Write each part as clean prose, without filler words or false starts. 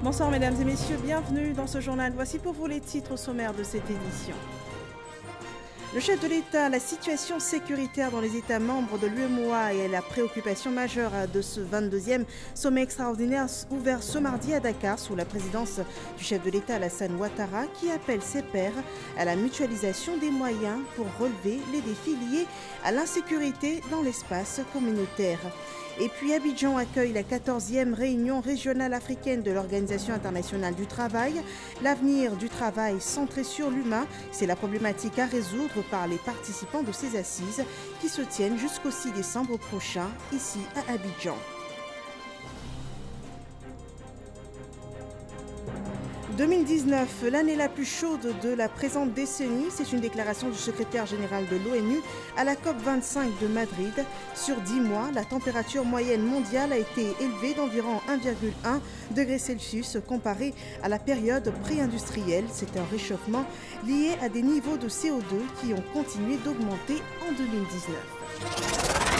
Bonsoir mesdames et messieurs, bienvenue dans ce journal. Voici pour vous les titres au sommaire de cette édition. Le chef de l'État, la situation sécuritaire dans les États membres de l'UEMOA et la préoccupation majeure de ce 22e sommet extraordinaire ouvert ce mardi à Dakar sous la présidence du chef de l'État Alassane Ouattara qui appelle ses pairs à la mutualisation des moyens pour relever les défis liés à l'insécurité dans l'espace communautaire. Et puis Abidjan accueille la 14e réunion régionale africaine de l'Organisation internationale du travail. L'avenir du travail centré sur l'humain, c'est la problématique à résoudre par les participants de ces assises qui se tiennent jusqu'au 6 décembre prochain ici à Abidjan. 2019, l'année la plus chaude de la présente décennie, c'est une déclaration du secrétaire général de l'ONU à la COP25 de Madrid. Sur 10 mois, la température moyenne mondiale a été élevée d'environ 1,1 degré Celsius comparé à la période pré-industrielle. C'est un réchauffement lié à des niveaux de CO2 qui ont continué d'augmenter en 2019.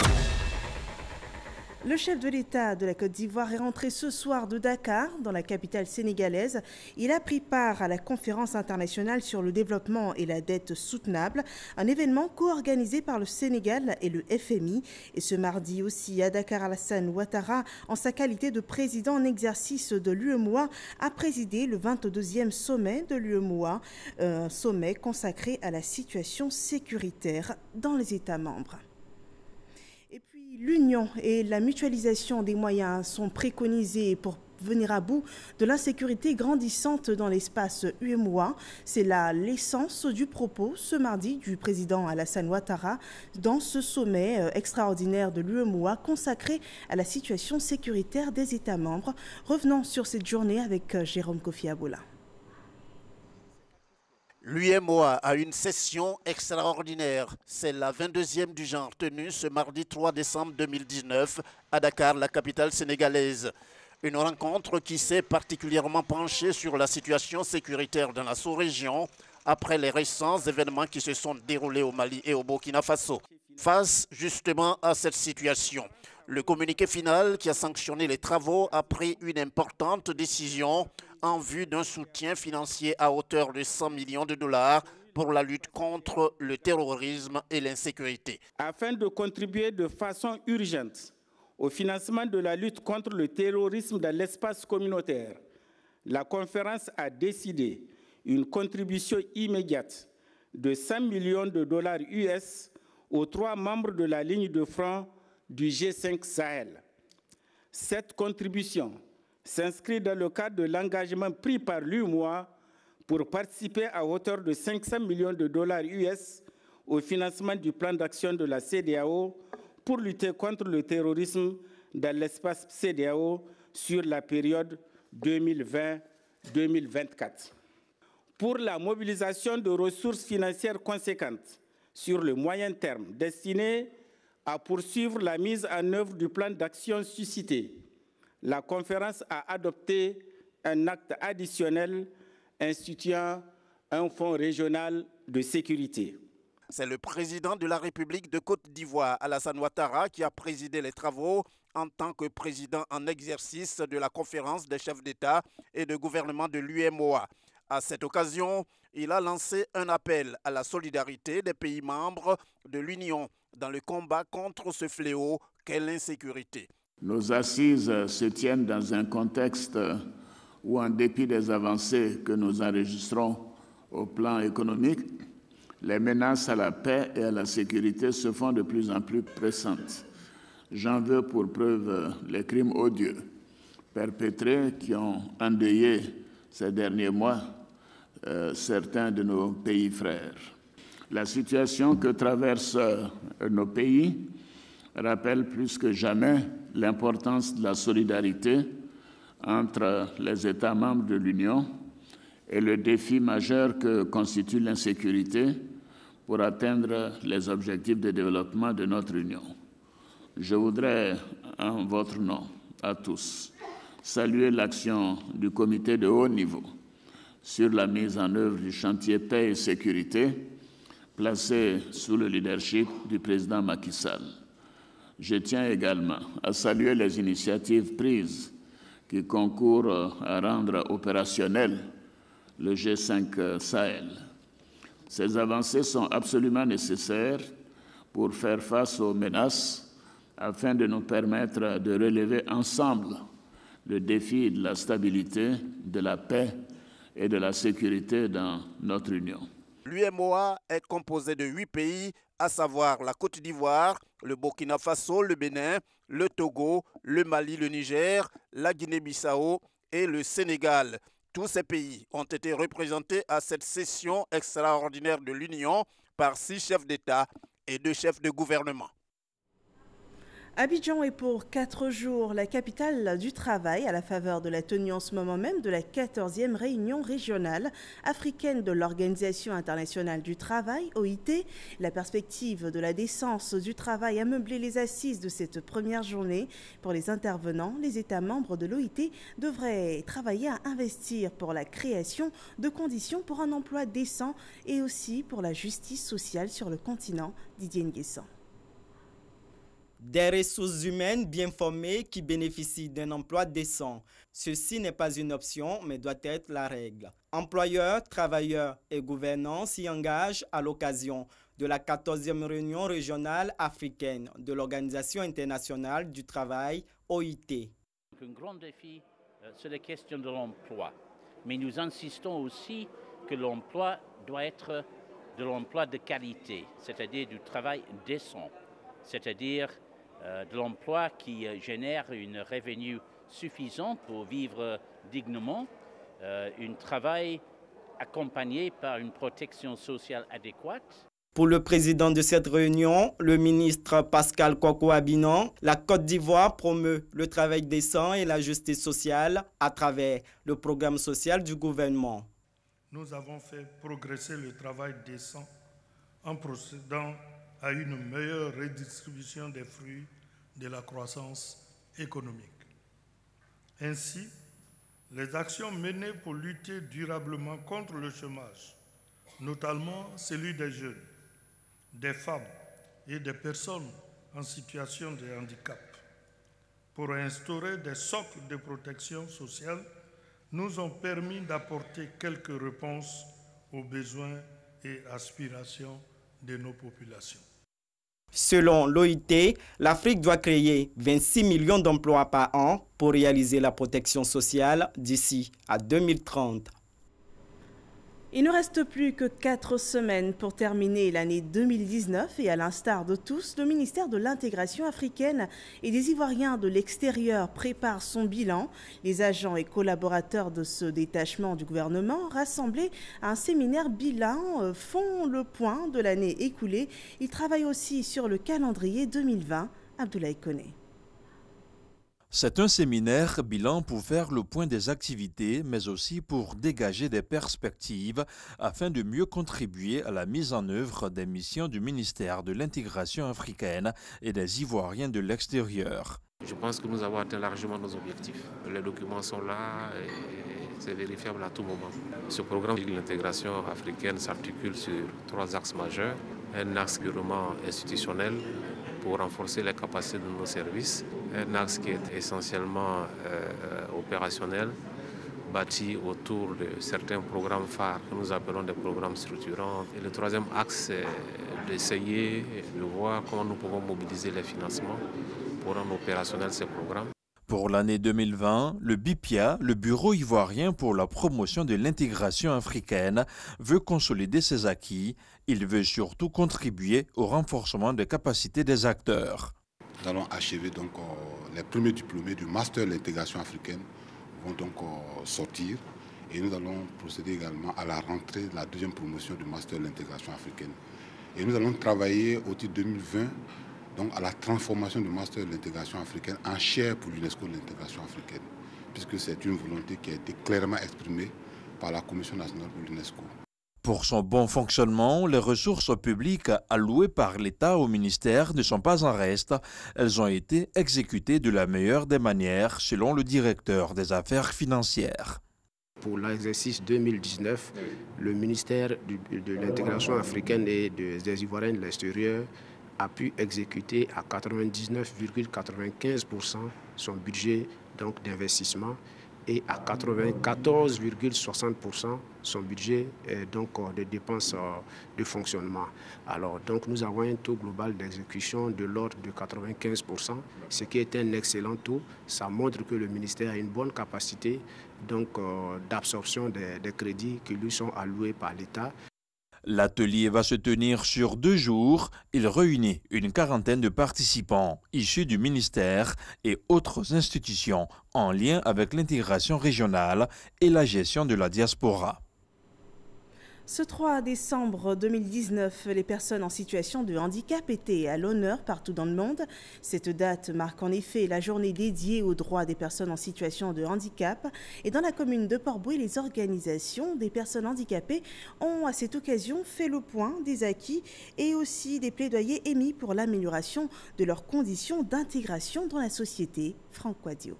Le chef de l'État de la Côte d'Ivoire est rentré ce soir de Dakar, dans la capitale sénégalaise. Il a pris part à la conférence internationale sur le développement et la dette soutenable, un événement co-organisé par le Sénégal et le FMI. Et ce mardi aussi, à Dakar, Alassane Ouattara, en sa qualité de président en exercice de l'UEMOA, a présidé le 22e sommet de l'UEMOA, un sommet consacré à la situation sécuritaire dans les États membres. L'union et la mutualisation des moyens sont préconisés pour venir à bout de l'insécurité grandissante dans l'espace UEMOA. C'est là l'essence du propos ce mardi du président Alassane Ouattara dans ce sommet extraordinaire de l'UEMOA consacré à la situation sécuritaire des États membres. Revenons sur cette journée avec Jérôme Kofi Aboula. L'UEMOA a une session extraordinaire. C'est la 22e du genre tenue ce mardi 3 décembre 2019 à Dakar, la capitale sénégalaise. Une rencontre qui s'est particulièrement penchée sur la situation sécuritaire dans la sous-région après les récents événements qui se sont déroulés au Mali et au Burkina Faso. Face justement à cette situation, le communiqué final qui a sanctionné les travaux a pris une importante décision en vue d'un soutien financier à hauteur de 100 millions de dollars pour la lutte contre le terrorisme et l'insécurité. Afin de contribuer de façon urgente au financement de la lutte contre le terrorisme dans l'espace communautaire, la conférence a décidé une contribution immédiate de 100 millions de dollars US aux 3 membres de la ligne de front du G5 Sahel. Cette contribution s'inscrit dans le cadre de l'engagement pris par l'UEMOA pour participer à hauteur de 500 millions de dollars US au financement du plan d'action de la CEDEAO pour lutter contre le terrorisme dans l'espace CEDEAO sur la période 2020-2024. Pour la mobilisation de ressources financières conséquentes sur le moyen terme destinées à poursuivre la mise en œuvre du plan d'action suscité, la conférence a adopté un acte additionnel instituant un fonds régional de sécurité. C'est le président de la République de Côte d'Ivoire, Alassane Ouattara, qui a présidé les travaux en tant que président en exercice de la conférence des chefs d'État et de gouvernement de l'UEMOA. À cette occasion, il a lancé un appel à la solidarité des pays membres de l'Union dans le combat contre ce fléau qu'est l'insécurité. Nos assises se tiennent dans un contexte où, en dépit des avancées que nous enregistrons au plan économique, les menaces à la paix et à la sécurité se font de plus en plus pressantes. J'en veux pour preuve les crimes odieux perpétrés qui ont endeuillé ces derniers mois certains de nos pays frères. La situation que traversent nos pays rappelle plus que jamais l'importance de la solidarité entre les États membres de l'Union et le défi majeur que constitue l'insécurité pour atteindre les objectifs de développement de notre Union. Je voudrais, en votre nom, à tous, saluer l'action du comité de haut niveau sur la mise en œuvre du chantier paix et sécurité placé sous le leadership du président Macky Sall. Je tiens également à saluer les initiatives prises qui concourt à rendre opérationnel le G5 Sahel. Ces avancées sont absolument nécessaires pour faire face aux menaces afin de nous permettre de relever ensemble le défi de la stabilité, de la paix et de la sécurité dans notre Union. L'UEMOA est composé de 8 pays, à savoir la Côte d'Ivoire, le Burkina Faso, le Bénin, le Togo, le Mali, le Niger, la Guinée-Bissau et le Sénégal. Tous ces pays ont été représentés à cette session extraordinaire de l'Union par 6 chefs d'État et 2 chefs de gouvernement. Abidjan est pour 4 jours la capitale du travail à la faveur de la tenue en ce moment même de la 14e réunion régionale africaine de l'Organisation internationale du travail, OIT. La perspective de la décence du travail a meublé les assises de cette première journée. Pour les intervenants, les États membres de l'OIT devraient travailler à investir pour la création de conditions pour un emploi décent et aussi pour la justice sociale sur le continent. Didier Nguessan. Des ressources humaines bien formées qui bénéficient d'un emploi décent. Ceci n'est pas une option, mais doit être la règle. Employeurs, travailleurs et gouvernants s'y engagent à l'occasion de la 14e réunion régionale africaine de l'Organisation internationale du travail, OIT. Un grand défi, c'est la question de l'emploi. Mais nous insistons aussi que l'emploi doit être de l'emploi de qualité, c'est-à-dire du travail décent, c'est-à-dire de l'emploi qui génère une revenu suffisant pour vivre dignement, un travail accompagné par une protection sociale adéquate. Pour le président de cette réunion, le ministre Pascal Koko-Abinan, la Côte d'Ivoire promeut le travail décent et la justice sociale à travers le programme social du gouvernement. Nous avons fait progresser le travail décent en procédant à une meilleure redistribution des fruits de la croissance économique. Ainsi, les actions menées pour lutter durablement contre le chômage, notamment celui des jeunes, des femmes et des personnes en situation de handicap, pour instaurer des socles de protection sociale, nous ont permis d'apporter quelques réponses aux besoins et aspirations de nos populations. Selon l'OIT, l'Afrique doit créer 26 millions d'emplois par an pour réaliser la protection sociale d'ici à 2030. Il ne reste plus que 4 semaines pour terminer l'année 2019 et à l'instar de tous, le ministère de l'intégration africaine et des Ivoiriens de l'extérieur prépare son bilan. Les agents et collaborateurs de ce détachement du gouvernement rassemblés à un séminaire bilan font le point de l'année écoulée. Ils travaillent aussi sur le calendrier 2020. Abdoulaye Koné. C'est un séminaire bilan pour faire le point des activités, mais aussi pour dégager des perspectives afin de mieux contribuer à la mise en œuvre des missions du ministère de l'intégration africaine et des Ivoiriens de l'extérieur. Je pense que nous avons atteint largement nos objectifs. Les documents sont là et c'est vérifiable à tout moment. Ce programme de l'intégration africaine s'articule sur 3 axes majeurs. Un axe purement institutionnel, pour renforcer les capacités de nos services. Un axe qui est essentiellement opérationnel, bâti autour de certains programmes phares que nous appelons des programmes structurants. Et le 3e axe, c'est d'essayer de voir comment nous pouvons mobiliser les financements pour rendre opérationnels ces programmes. Pour l'année 2020, le BIPIA, le Bureau ivoirien pour la promotion de l'intégration africaine, veut consolider ses acquis. Il veut surtout contribuer au renforcement des capacités des acteurs. Nous allons achever donc les premiers diplômés du Master de l'intégration africaine vont donc sortir et nous allons procéder également à la rentrée de la 2e promotion du Master de l'intégration africaine. Et nous allons travailler au titre 2020 donc à la transformation du Master de l'intégration africaine en chaire pour l'UNESCO de l'intégration africaine, puisque c'est une volonté qui a été clairement exprimée par la Commission nationale pour l'UNESCO. Pour son bon fonctionnement, les ressources publiques allouées par l'État au ministère ne sont pas en reste. Elles ont été exécutées de la meilleure des manières, selon le directeur des affaires financières. Pour l'exercice 2019, le ministère de l'intégration africaine et des Ivoiriens de l'extérieur a pu exécuter à 99,95% son budget d'investissement et à 94,60% son budget de dépenses de fonctionnement. Alors donc nous avons un taux global d'exécution de l'ordre de 95%, ce qui est un excellent taux. Ça montre que le ministère a une bonne capacité d'absorption des crédits qui lui sont alloués par l'État. L'atelier va se tenir sur 2 jours. Il réunit une quarantaine de participants issus du ministère et autres institutions en lien avec l'intégration régionale et la gestion de la diaspora. Ce 3 décembre 2019, les personnes en situation de handicap étaient à l'honneur partout dans le monde. Cette date marque en effet la journée dédiée aux droits des personnes en situation de handicap. Et dans la commune de Port-Bouët, les organisations des personnes handicapées ont à cette occasion fait le point des acquis et aussi des plaidoyers émis pour l'amélioration de leurs conditions d'intégration dans la société. Franck Quadio.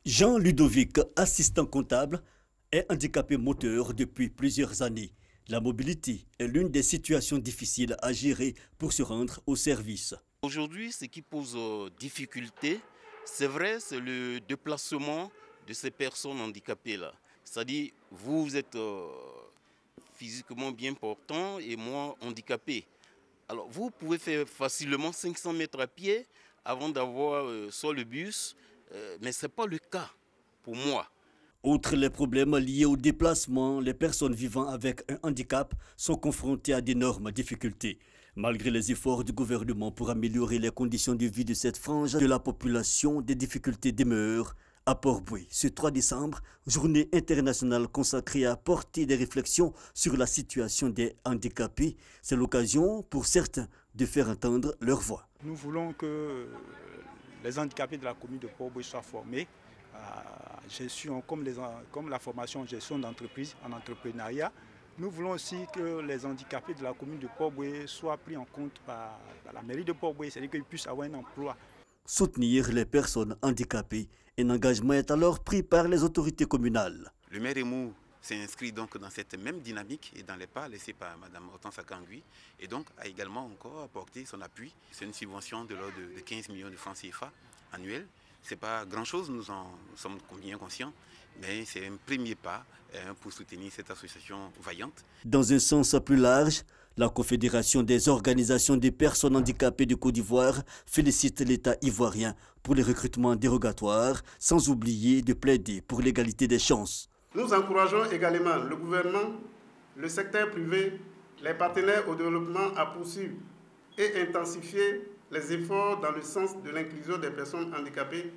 Jean Ludovic, assistant comptable, est handicapé moteur depuis plusieurs années. La mobilité est l'une des situations difficiles à gérer pour se rendre au service. Aujourd'hui, ce qui pose difficulté, c'est vrai, c'est le déplacement de ces personnes handicapées-là. C'est-à-dire, vous êtes physiquement bien portant et moi handicapé. Alors, vous pouvez faire facilement 500 mètres à pied avant d'avoir soit le bus, mais ce n'est pas le cas pour moi. Outre les problèmes liés au déplacement, les personnes vivant avec un handicap sont confrontées à d'énormes difficultés. Malgré les efforts du gouvernement pour améliorer les conditions de vie de cette frange de la population, des difficultés demeurent à Port-Bouët. Ce 3 décembre, journée internationale consacrée à porter des réflexions sur la situation des handicapés. C'est l'occasion pour certains de faire entendre leur voix. Nous voulons que les handicapés de la commune de Port-Bouët soient formés gestion, comme la formation en gestion d'entreprise, en entrepreneuriat. Nous voulons aussi que les handicapés de la commune de Port-Bouët soient pris en compte par la mairie de Port-Bouët, c'est-à-dire qu'ils puissent avoir un emploi. Soutenir les personnes handicapées, un engagement est alors pris par les autorités communales. Le maire Emou s'est inscrit donc dans cette même dynamique et dans les pas laissés par Mme Hortense Akangui et donc a également encore apporté son appui. C'est une subvention de l'ordre de 15 millions de francs CFA annuels. Ce n'est pas grand-chose, nous en sommes bien conscients, mais c'est un premier pas pour soutenir cette association vaillante. Dans un sens plus large, la Confédération des organisations des personnes handicapées de Côte d'Ivoire félicite l'État ivoirien pour les recrutements dérogatoires, sans oublier de plaider pour l'égalité des chances. Nous encourageons également le gouvernement, le secteur privé, les partenaires au développement à poursuivre et intensifier les efforts dans le sens de l'inclusion des personnes handicapées.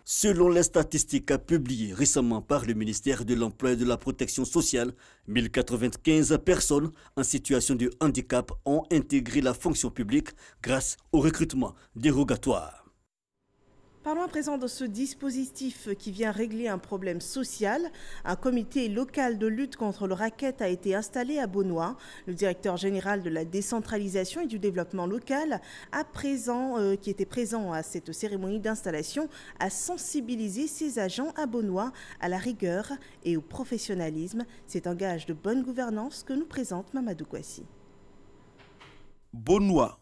Selon les statistiques publiées récemment par le ministère de l'Emploi et de la Protection sociale, 1095 personnes en situation de handicap ont intégré la fonction publique grâce au recrutement dérogatoire. Parlons à présent de ce dispositif qui vient régler un problème social. Un comité local de lutte contre le racket a été installé à Beaunois. Le directeur général de la décentralisation et du développement local, qui était présent à cette cérémonie d'installation, a sensibilisé ses agents à Beaunois à la rigueur et au professionnalisme. C'est un gage de bonne gouvernance que nous présente Mamadou Kouassi. Beaunois,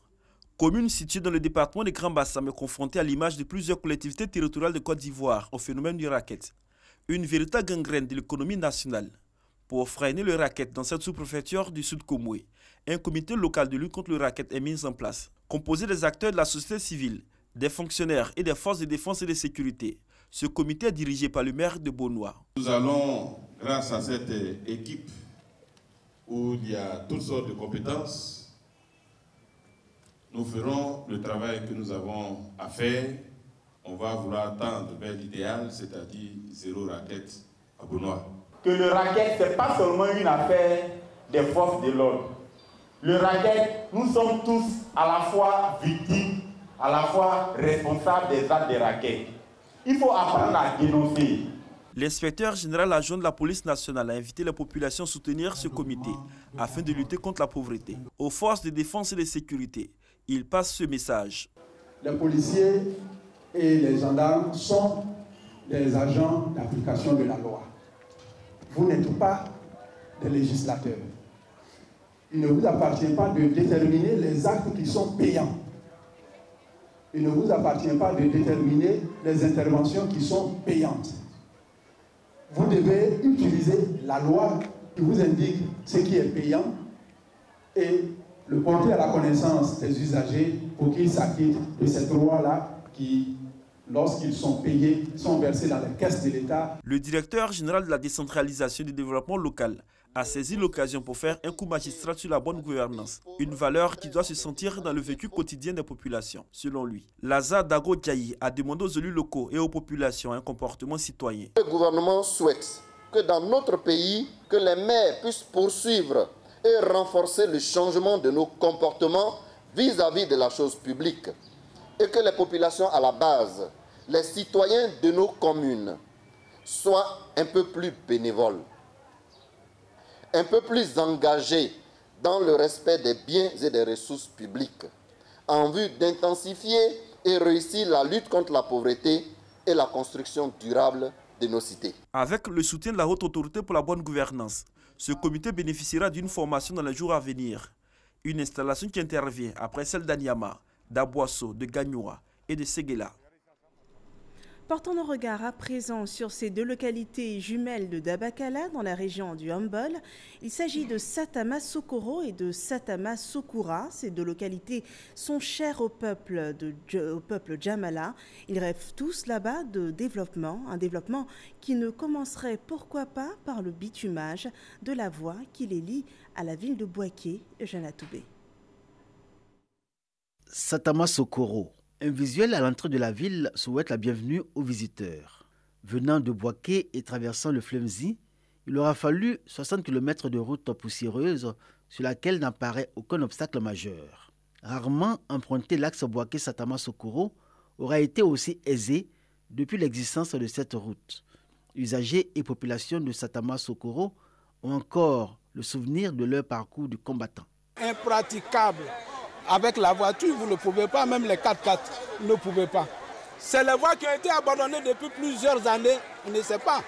commune située dans le département des Grands Bassam, est confrontée à l'image de plusieurs collectivités territoriales de Côte d'Ivoire au phénomène du racket. Une véritable gangrène de l'économie nationale. Pour freiner le racket dans cette sous-préfecture du Sud Komoué, un comité local de lutte contre le racket est mis en place, composé des acteurs de la société civile, des fonctionnaires et des forces de défense et de sécurité. Ce comité est dirigé par le maire de Beaunois. Nous allons, grâce à cette équipe où il y a toutes sortes de compétences, nous ferons le travail que nous avons à faire. On va vouloir tendre vers l'idéal, c'est-à-dire zéro racket à Beaunois. Que le racket, ce n'est pas seulement une affaire des forces de l'ordre. Le racket, nous sommes tous à la fois victimes, à la fois responsables des actes de racket. Il faut apprendre à dénoncer. L'inspecteur général adjoint de la police nationale a invité les populations à soutenir ce comité afin de lutter contre la pauvreté. Aux forces de défense et de sécurité, il passe ce message. Les policiers et les gendarmes sont des agents d'application de la loi. Vous n'êtes pas des législateurs. Il ne vous appartient pas de déterminer les actes qui sont payants. Il ne vous appartient pas de déterminer les interventions qui sont payantes. Vous devez utiliser la loi qui vous indique ce qui est payant et le porter à la connaissance des usagers pour qu'ils s'acquittent de cette loi-là qui, lorsqu'ils sont payés, sont versés dans les caisses de l'État. Le directeur général de la décentralisation et du développement local a saisi l'occasion pour faire un coup magistral sur la bonne gouvernance, une valeur qui doit se sentir dans le vécu quotidien des populations. Selon lui, Laza Dago Djaï a demandé aux élus locaux et aux populations un comportement citoyen. Le gouvernement souhaite que dans notre pays, que les maires puissent poursuivre et renforcer le changement de nos comportements vis-à-vis de la chose publique et que les populations à la base, les citoyens de nos communes, soient un peu plus bénévoles, un peu plus engagés dans le respect des biens et des ressources publiques, en vue d'intensifier et réussir la lutte contre la pauvreté et la construction durable de nos cités. Avec le soutien de la Haute Autorité pour la bonne gouvernance, ce comité bénéficiera d'une formation dans les jours à venir. Une installation qui intervient après celle d'Anyama, d'Aboasso, de Gagnoua et de Séguéla. Portons nos regards à présent sur ces deux localités jumelles de Dabakala dans la région du Humboldt. Il s'agit de Satama Sokoro et de Satama Sokura. Ces deux localités sont chères au peuple Djamala. Ils rêvent tous là-bas de développement, un développement qui ne commencerait pourquoi pas par le bitumage de la voie qui les lie à la ville de Bouaké, Eugène Atoubé. Satama Sokoro. Un visuel à l'entrée de la ville souhaite la bienvenue aux visiteurs. Venant de Bouaké et traversant le Flemzi, il aura fallu 60 km de route poussiéreuse sur laquelle n'apparaît aucun obstacle majeur. Rarement emprunter l'axe Bouaké-Satama Sokoro aura été aussi aisé depuis l'existence de cette route. Usagers et populations de Satama Sokoro ont encore le souvenir de leur parcours de combattant. Impraticable. Avec la voiture, vous ne pouvez pas, même les 4x4 ne pouvaient pas. C'est les voies qui ont été abandonnées depuis plusieurs années, on ne sait pas.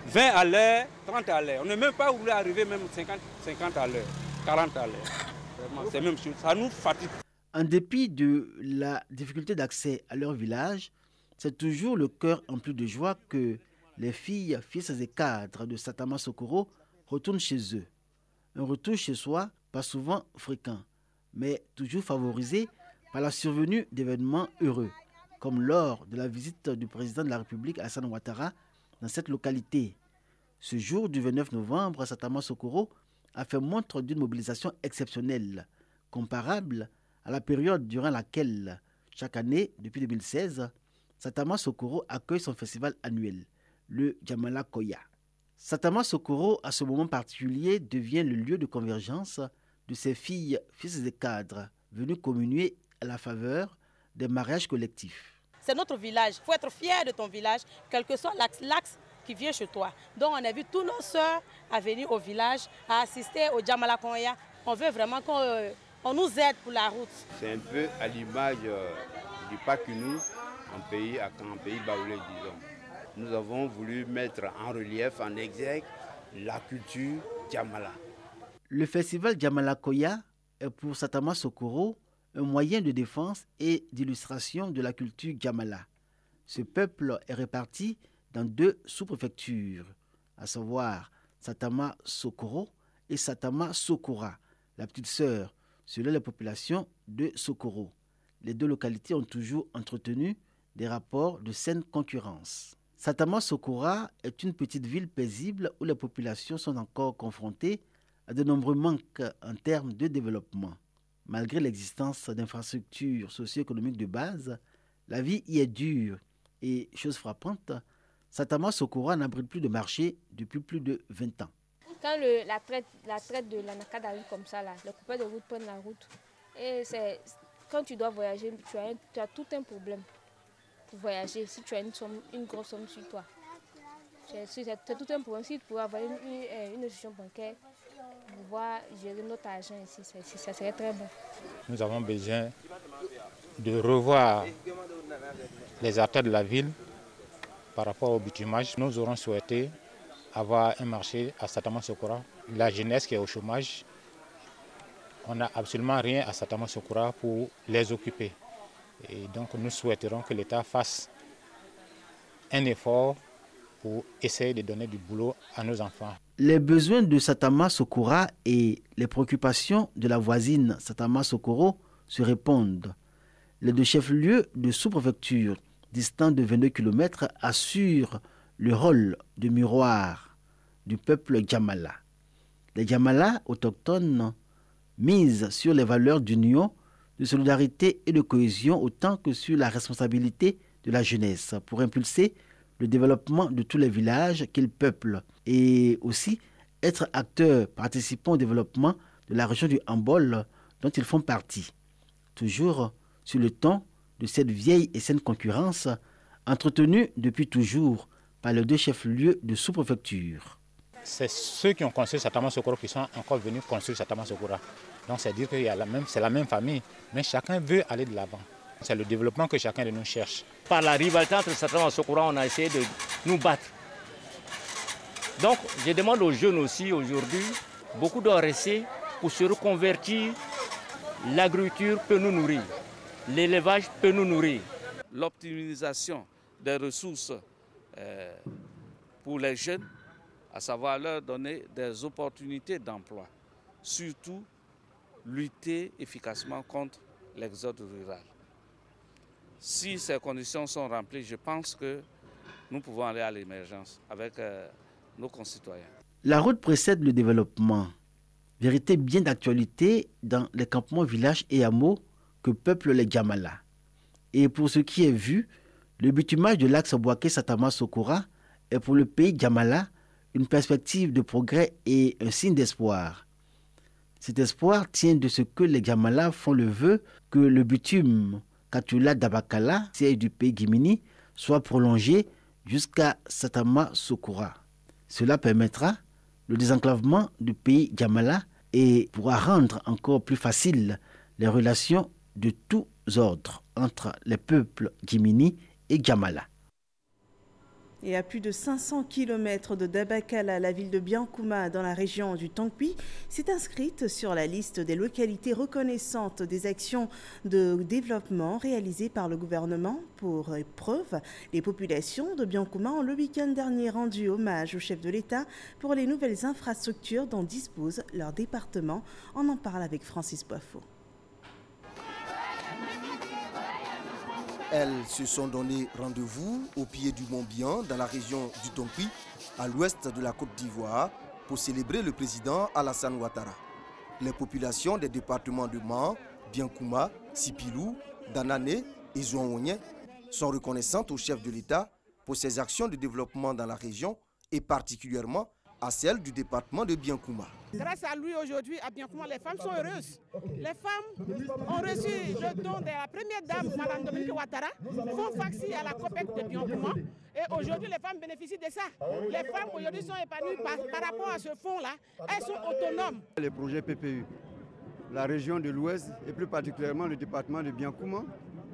20 à l'heure, 30 à l'heure. On n'est même pas voulu arriver même 50 à l'heure, 40 à l'heure. Vraiment, c'est même chose, ça nous fatigue. En dépit de la difficulté d'accès à leur village, c'est toujours le cœur empli de joie que les filles, fils et cadres de Satama Sokoro retournent chez eux. Un retour chez soi, pas souvent fréquent, mais toujours favorisé par la survenue d'événements heureux, comme lors de la visite du président de la République Alassane Ouattara dans cette localité. Ce jour du 29 novembre, Satama Sokoro a fait montre d'une mobilisation exceptionnelle, comparable à la période durant laquelle, chaque année, depuis 2016, Satama Sokoro accueille son festival annuel, le Djamala Koya. Satama Sokoro, à ce moment particulier, devient le lieu de convergence de ces filles, fils et cadres, venus communier à la faveur des mariages collectifs. C'est notre village. Il faut être fier de ton village, quel que soit l'axe qui vient chez toi. Donc on a vu tous nos sœurs à venir au village, à assister au Djamala Koya. On veut vraiment qu'on nous aide pour la route. C'est un peu à l'image du Pakunu, en pays baoulé, disons. Nous avons voulu mettre en relief, en exergue, la culture Djamala. Le festival Djamala Koya est pour Satama Sokoro un moyen de défense et d'illustration de la culture Djamala. Ce peuple est réparti dans deux sous-préfectures, à savoir Satama Sokoro et Satama Sokora, la petite sœur, selon les populations de Sokoro. Les deux localités ont toujours entretenu des rapports de saine concurrence. Satama Sokora est une petite ville paisible où les populations sont encore confrontées à de nombreux manques en termes de développement. Malgré l'existence d'infrastructures socio-économiques de base, la vie y est dure et, chose frappante, Satama Sokora n'abrite plus de marché depuis plus de 20 ans. Quand la traite de l'Anakad arrive comme ça, là, les coupeurs de route prennent la route. Et quand tu dois voyager, tu as tout un problème pour voyager si tu as une grosse somme sur toi. C'est tout un problème. Si tu pouvais avoir une institution bancaire, pouvoir gérer notre argent ici, ça serait très bon. Nous avons besoin de revoir les acteurs de la ville par rapport au bitumage. Nous aurons souhaité avoir un marché à Satama Sokora. La jeunesse qui est au chômage on n'a absolument rien à Satama Sokoura pour les occuper. Et donc nous souhaiterons que l'État fasse un effort pour essayer de donner du boulot à nos enfants. Les besoins de Satama Sokoura et les préoccupations de la voisine Satama Sokoro se répondent. Les deux chefs-lieux de sous-préfecture, distants de 22 km, assurent le rôle de miroir du peuple Djamala. Les Djamala autochtones misent sur les valeurs d'union, de solidarité et de cohésion autant que sur la responsabilité de la jeunesse pour impulser le développement de tous les villages qu'ils peuplent et aussi être acteurs participant au développement de la région du Hambol dont ils font partie. Toujours sur le ton de cette vieille et saine concurrence entretenue depuis toujours par les deux chefs-lieux de sous-préfecture. C'est ceux qui ont construit Satama Sokoura qui sont encore venus construire Satama Sokoura. Donc c'est dire que c'est la même famille, mais chacun veut aller de l'avant. C'est le développement que chacun de nous cherche. Par la rivalité entre Satama Sokoura, on a essayé de nous battre. Donc je demande aux jeunes aussi aujourd'hui, beaucoup doivent rester pour se reconvertir. L'agriculture peut nous nourrir, l'élevage peut nous nourrir. L'optimisation des ressources pour les jeunes, à savoir leur donner des opportunités d'emploi, surtout lutter efficacement contre l'exode rural. Si ces conditions sont remplies, je pense que nous pouvons aller à l'émergence avec nos concitoyens. La route précède le développement. Vérité bien d'actualité dans les campements, villages et hameaux que peuplent les Djamala. Et pour ce qui est vu, le bitumage de l'axe Bouaké-Satama Sokoura est pour le pays Djamala une perspective de progrès et un signe d'espoir. Cet espoir tient de ce que les Djamala font le vœu que le bitume Katula Dabakala, siège du pays Guimini, soit prolongé jusqu'à Satama Sokoura. Cela permettra le désenclavement du pays Djamala et pourra rendre encore plus facile les relations de tous ordres entre les peuples Guimini et Djamala. Et à plus de 500 km de Dabakala, la ville de Biankouma, dans la région du Tangpi, s'est inscrite sur la liste des localités reconnaissantes des actions de développement réalisées par le gouvernement. Pour preuve, les populations de Biankouma ont le week-end dernier rendu hommage au chef de l'État pour les nouvelles infrastructures dont dispose leur département. On en parle avec Francis Boifo. Elles se sont donné rendez-vous au pied du Mont Bian, dans la région du Tongpi, à l'ouest de la Côte d'Ivoire, pour célébrer le président Alassane Ouattara. Les populations des départements de Man, Biankouma, Sipilou, Danane et Zouaougne sont reconnaissantes au chef de l'État pour ses actions de développement dans la région et particulièrement à celle du département de Biankouma. Grâce à lui aujourd'hui à Biankouma, les femmes sont heureuses. Les femmes ont reçu le don de la première dame, Mme Dominique Ouattara, font faxi à la COPEC de Biankouma. Et aujourd'hui, les femmes bénéficient de ça. Les femmes aujourd'hui sont épanouies par rapport à ce fonds-là. Elles sont autonomes. Les projets PPU, la région de l'Ouest et plus particulièrement le département de Biankouma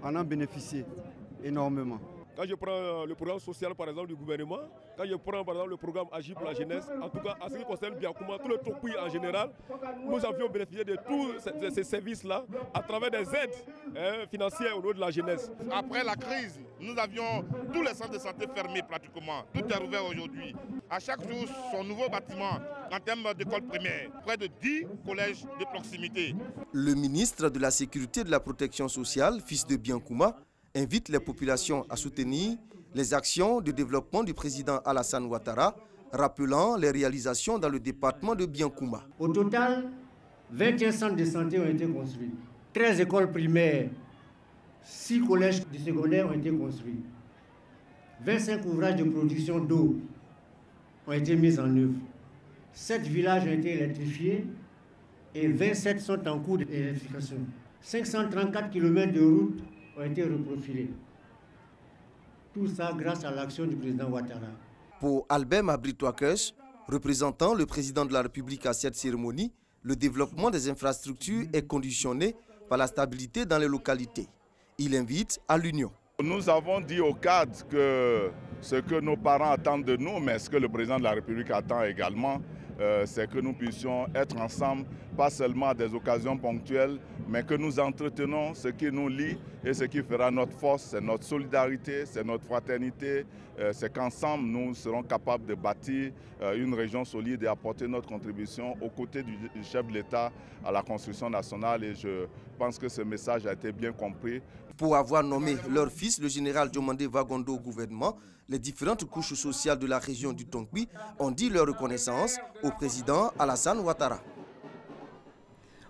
en ont bénéficié énormément. Quand je prends le programme social, par exemple, du gouvernement, quand je prends, par exemple, le programme Agir pour la jeunesse, en tout cas, en ce qui concerne Biankouma, tout le Tongpi en général, nous avions bénéficié de tous ces services-là à travers des aides financières au niveau de la jeunesse. Après la crise, nous avions tous les centres de santé fermés pratiquement. Tout est ouvert aujourd'hui. À chaque jour, son nouveau bâtiment, en termes d'école primaire, près de 10 collèges de proximité. Le ministre de la Sécurité et de la Protection sociale, fils de Biankouma, invite les populations à soutenir les actions de développement du président Alassane Ouattara, rappelant les réalisations dans le département de Biankouma. Au total, 21 centres de santé ont été construits, 13 écoles primaires, 6 collèges du secondaire ont été construits, 25 ouvrages de production d'eau ont été mis en œuvre, 7 villages ont été électrifiés et 27 sont en cours d'électrification. 534 km de routes ont été reprofilés. Tout ça grâce à l'action du président Ouattara. Pour Albert Mabritouakes, représentant le président de la République à cette cérémonie, le développement des infrastructures est conditionné par la stabilité dans les localités. Il invite à l'union. Nous avons dit au cadre que ce que nos parents attendent de nous, mais ce que le président de la République attend également, c'est que nous puissions être ensemble, pas seulement à des occasions ponctuelles, mais que nous entretenons ce qui nous lie et ce qui fera notre force, c'est notre solidarité, c'est notre fraternité, c'est qu'ensemble nous serons capables de bâtir une région solide et apporter notre contribution aux côtés du chef de l'État à la construction nationale, et je pense que ce message a été bien compris. Pour avoir nommé leur fils, le général Diomandé Vagondo, au gouvernement, les différentes couches sociales de la région du Tonkpi ont dit leur reconnaissance au président Alassane Ouattara.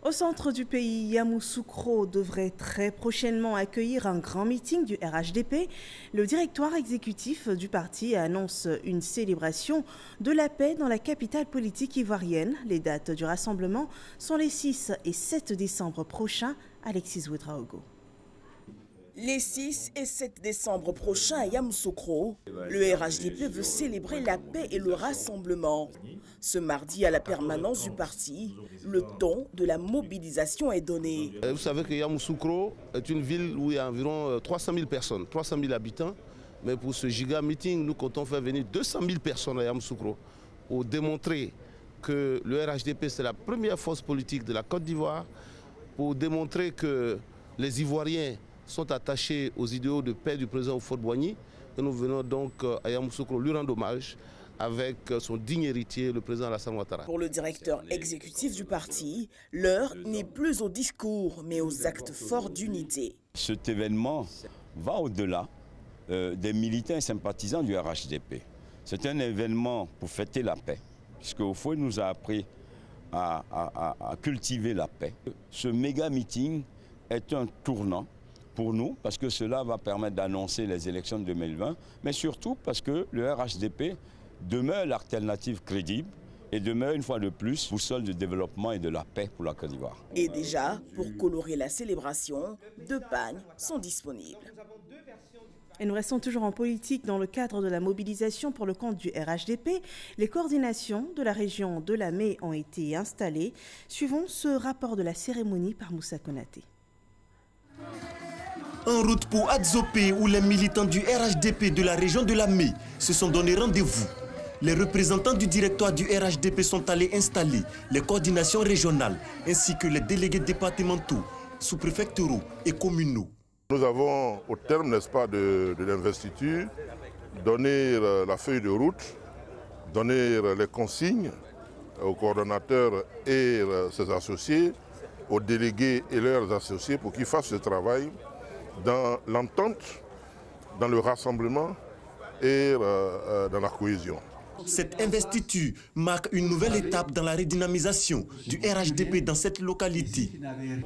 Au centre du pays, Yamoussoukro devrait très prochainement accueillir un grand meeting du RHDP. Le directoire exécutif du parti annonce une célébration de la paix dans la capitale politique ivoirienne. Les dates du rassemblement sont les 6 et 7 décembre prochains. Alexis Ouedraogo. Les 6 et 7 décembre prochains à Yamoussoukro, le RHDP veut célébrer la paix et le rassemblement. Ce mardi, à la permanence du parti, le ton de la mobilisation est donné. Vous savez que Yamoussoukro est une ville où il y a environ 300 000 personnes, 300 000 habitants. Mais pour ce giga meeting, nous comptons faire venir 200 000 personnes à Yamoussoukro pour démontrer que le RHDP c'est la première force politique de la Côte d'Ivoire, pour démontrer que les Ivoiriens sont attachés aux idéaux de paix du président Houphouët-Boigny. Et nous venons donc à Yamoussoukro lui rendre hommage avec son digne héritier, le président Alassane Ouattara. Pour le directeur exécutif du parti, l'heure n'est plus aux discours, mais aux actes forts d'unité. Cet événement va au-delà des militants et sympathisants du RHDP. C'est un événement pour fêter la paix, puisque Houphouët nous a appris à cultiver la paix. Ce méga meeting est un tournant pour nous, parce que cela va permettre d'annoncer les élections de 2020, mais surtout parce que le RHDP demeure l'alternative crédible et demeure une fois de plus boussole de développement et de la paix pour la Côte d'Ivoire. Et déjà, pour colorer la célébration, 2 pagnes sont disponibles. Et nous restons toujours en politique dans le cadre de la mobilisation pour le compte du RHDP. Les coordinations de la région de la Mai ont été installées. Suivons ce rapport de la cérémonie par Moussa Konaté. En route pour Adzopé, où les militants du RHDP de la région de la Mai se sont donné rendez-vous. Les représentants du directoire du RHDP sont allés installer les coordinations régionales ainsi que les délégués départementaux, sous-préfectoraux et communaux. Nous avons, au terme, n'est-ce pas, de l'investiture, donné la feuille de route, donné les consignes aux coordonnateurs et ses associés, aux délégués et leurs associés pour qu'ils fassent ce travail dans l'entente, dans le rassemblement et dans la cohésion. Cette investiture marque une nouvelle étape dans la redynamisation du RHDP dans cette localité.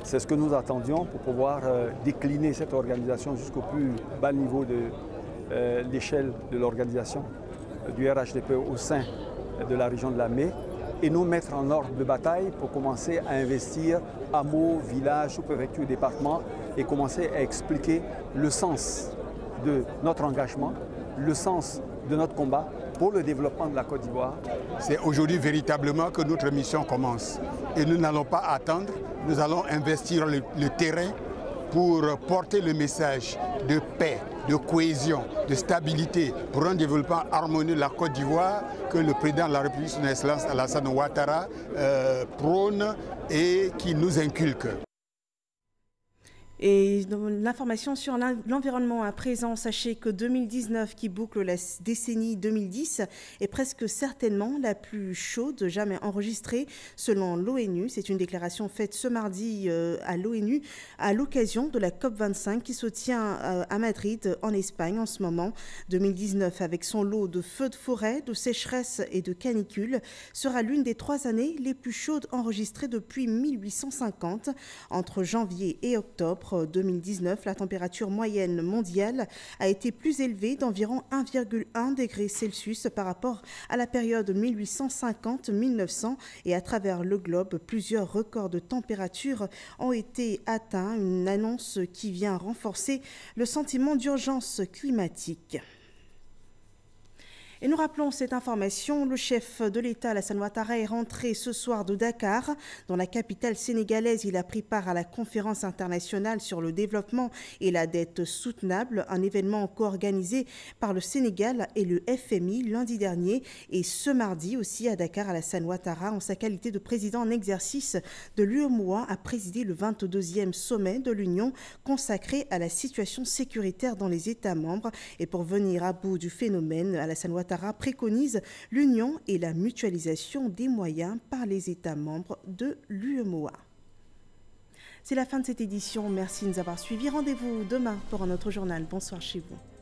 C'est ce que nous attendions pour pouvoir décliner cette organisation jusqu'au plus bas niveau de l'échelle de l'organisation du RHDP au sein de la région de la Mai et nous mettre en ordre de bataille pour commencer à investir hameaux, villages, sous-préfectures, départements et commencer à expliquer le sens de notre engagement, le sens de notre combat pour le développement de la Côte d'Ivoire. C'est aujourd'hui véritablement que notre mission commence. Et nous n'allons pas attendre, nous allons investir le terrain pour porter le message de paix, de cohésion, de stabilité, pour un développement harmonieux de la Côte d'Ivoire que le président de la République, son Excellence Alassane Ouattara, prône et qui nous inculque. Et dans l'information sur l'environnement à présent, sachez que 2019, qui boucle la décennie 2010, est presque certainement la plus chaude jamais enregistrée selon l'ONU. C'est une déclaration faite ce mardi à l'ONU à l'occasion de la COP25 qui se tient à Madrid en Espagne en ce moment. 2019, avec son lot de feux de forêt, de sécheresse et de canicules, sera l'une des 3 années les plus chaudes enregistrées depuis 1850. Entre janvier et octobre 2019, la température moyenne mondiale a été plus élevée d'environ 1,1 degré Celsius par rapport à la période 1850-1900 et à travers le globe, plusieurs records de température ont été atteints, une annonce qui vient renforcer le sentiment d'urgence climatique. Et nous rappelons cette information, le chef de l'État, Alassane Ouattara, est rentré ce soir de Dakar. Dans la capitale sénégalaise, il a pris part à la conférence internationale sur le développement et la dette soutenable, un événement co-organisé par le Sénégal et le FMI lundi dernier. Et ce mardi aussi à Dakar, Alassane Ouattara, en sa qualité de président en exercice de l'UEMOA, a présidé le 22e sommet de l'Union consacré à la situation sécuritaire dans les États membres. Et pour venir à bout du phénomène, Alassane Ouattara préconise l'union et la mutualisation des moyens par les États membres de l'UEMOA. C'est la fin de cette édition. Merci de nous avoir suivis. Rendez-vous demain pour un autre journal. Bonsoir chez vous.